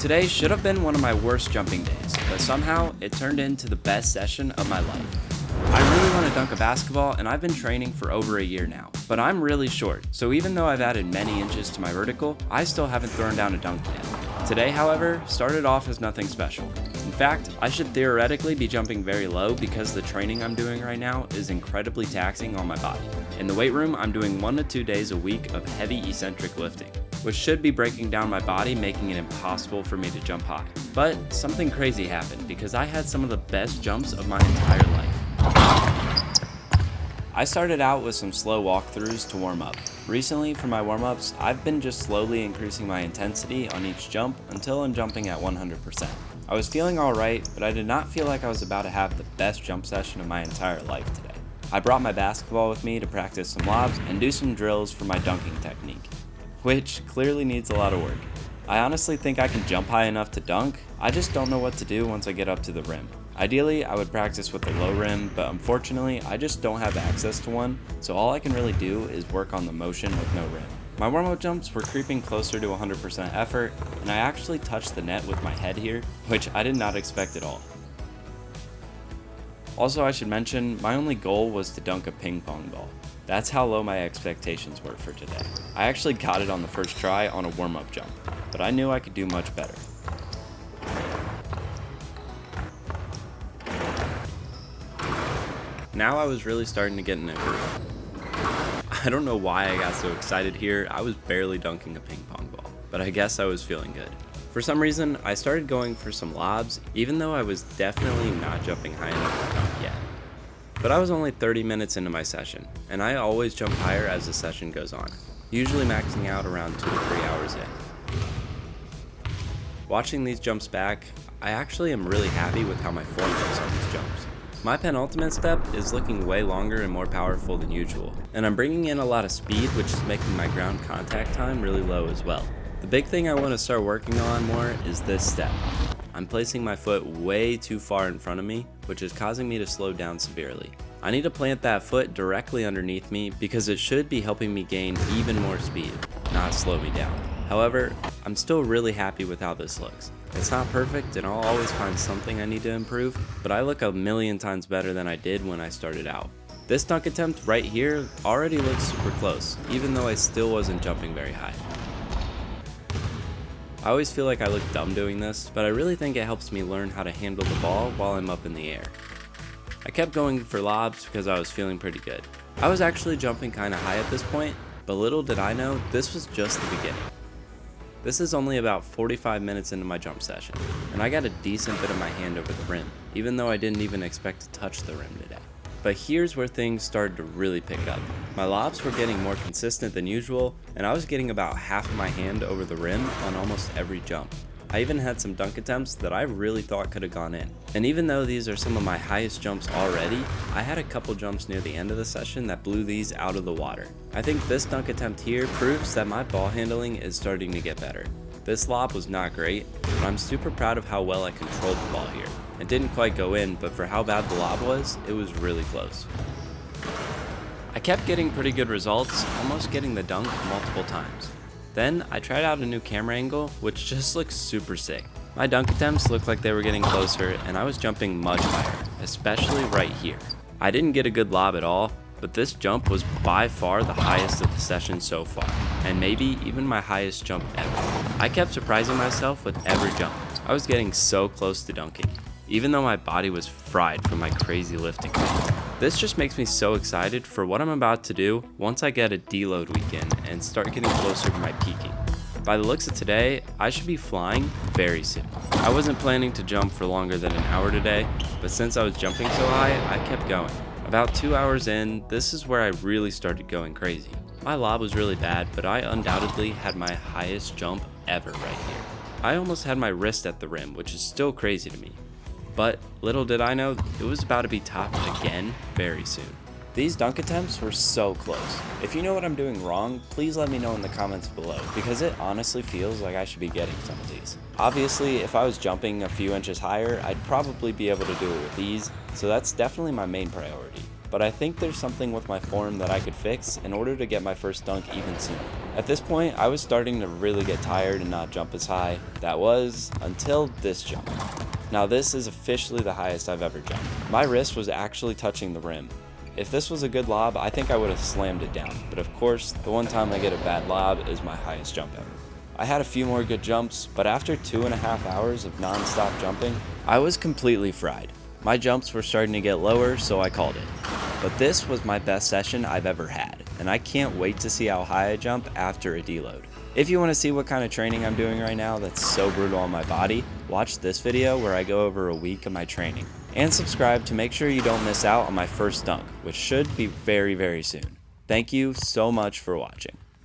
Today should have been one of my worst jumping days, but somehow it turned into the best session of my life. I really want to dunk a basketball, and I've been training for over a year now, but I'm really short, so even though I've added many inches to my vertical, I still haven't thrown down a dunk yet. Today, however, started off as nothing special. In fact, I should theoretically be jumping very low because the training I'm doing right now is incredibly taxing on my body. In the weight room, I'm doing 1 to 2 days a week of heavy eccentric lifting, which should be breaking down my body, making it impossible for me to jump high. But something crazy happened because I had some of the best jumps of my entire life. I started out with some slow walkthroughs to warm up. Recently, for my warm-ups, I've been just slowly increasing my intensity on each jump until I'm jumping at 100%. I was feeling alright, but I did not feel like I was about to have the best jump session of my entire life today. I brought my basketball with me to practice some lobs and do some drills for my dunking technique, which clearly needs a lot of work. I honestly think I can jump high enough to dunk, I just don't know what to do once I get up to the rim. Ideally, I would practice with a low rim, but unfortunately, I just don't have access to one, so all I can really do is work on the motion with no rim. My warm-up jumps were creeping closer to 100% effort, and I actually touched the net with my head here, which I did not expect at all. Also, I should mention, my only goal was to dunk a ping pong ball. That's how low my expectations were for today. I actually got it on the first try on a warm-up jump, but I knew I could do much better. Now I was really starting to get in a groove. I don't know why I got so excited here. I was barely dunking a ping pong ball, but I guess I was feeling good. For some reason, I started going for some lobs, even though I was definitely not jumping high enough to dunk yet. But I was only 30 minutes into my session, and I always jump higher as the session goes on, usually maxing out around 2 to 3 hours in. Watching these jumps back, I actually am really happy with how my form looks on these jumps. My penultimate step is looking way longer and more powerful than usual, and I'm bringing in a lot of speed, which is making my ground contact time really low as well. The big thing I want to start working on more is this step. I'm placing my foot way too far in front of me, which is causing me to slow down severely. I need to plant that foot directly underneath me because it should be helping me gain even more speed, not slow me down. However, I'm still really happy with how this looks. It's not perfect and I'll always find something I need to improve, but I look a million times better than I did when I started out. This dunk attempt right here already looks super close, even though I still wasn't jumping very high. I always feel like I look dumb doing this, but I really think it helps me learn how to handle the ball while I'm up in the air. I kept going for lobs because I was feeling pretty good. I was actually jumping kinda high at this point, but little did I know this was just the beginning. This is only about 45 minutes into my jump session, and I got a decent bit of my hand over the rim, even though I didn't even expect to touch the rim today. But here's where things started to really pick up. My lobs were getting more consistent than usual, and I was getting about half of my hand over the rim on almost every jump. I even had some dunk attempts that I really thought could have gone in. And even though these are some of my highest jumps already, I had a couple jumps near the end of the session that blew these out of the water. I think this dunk attempt here proves that my ball handling is starting to get better. This lob was not great, but I'm super proud of how well I controlled the ball here. It didn't quite go in, but for how bad the lob was, it was really close. I kept getting pretty good results, almost getting the dunk multiple times. Then I tried out a new camera angle, which just looks super sick. My dunk attempts looked like they were getting closer, and I was jumping much higher, especially right here. I didn't get a good lob at all, but this jump was by far the highest of the session so far, and maybe even my highest jump ever. I kept surprising myself with every jump. I was getting so close to dunking, even though my body was fried from my crazy lifting. This just makes me so excited for what I'm about to do once I get a deload weekend and start getting closer to my peaking. By the looks of today, I should be flying very soon. I wasn't planning to jump for longer than an hour today, but since I was jumping so high, I kept going. About 2 hours in, this is where I really started going crazy. My lob was really bad, but I undoubtedly had my highest jump ever right here. I almost had my wrist at the rim, which is still crazy to me. But little did I know, it was about to be topped again very soon. These dunk attempts were so close. If you know what I'm doing wrong, please let me know in the comments below, because it honestly feels like I should be getting some of these. Obviously, if I was jumping a few inches higher, I'd probably be able to do it with ease, so that's definitely my main priority. but I think there's something with my form that I could fix in order to get my first dunk even sooner. At this point, I was starting to really get tired and not jump as high. That was until this jump. Now this is officially the highest I've ever jumped. My wrist was actually touching the rim. If this was a good lob, I think I would have slammed it down, but of course, the one time I get a bad lob is my highest jump ever. I had a few more good jumps, but after 2.5 hours of non-stop jumping, I was completely fried. My jumps were starting to get lower, so I called it. But this was my best session I've ever had, and I can't wait to see how high I jump after a deload. If you want to see what kind of training I'm doing right now that's so brutal on my body, watch this video where I go over a week of my training. And subscribe to make sure you don't miss out on my first dunk, which should be very, very soon. Thank you so much for watching.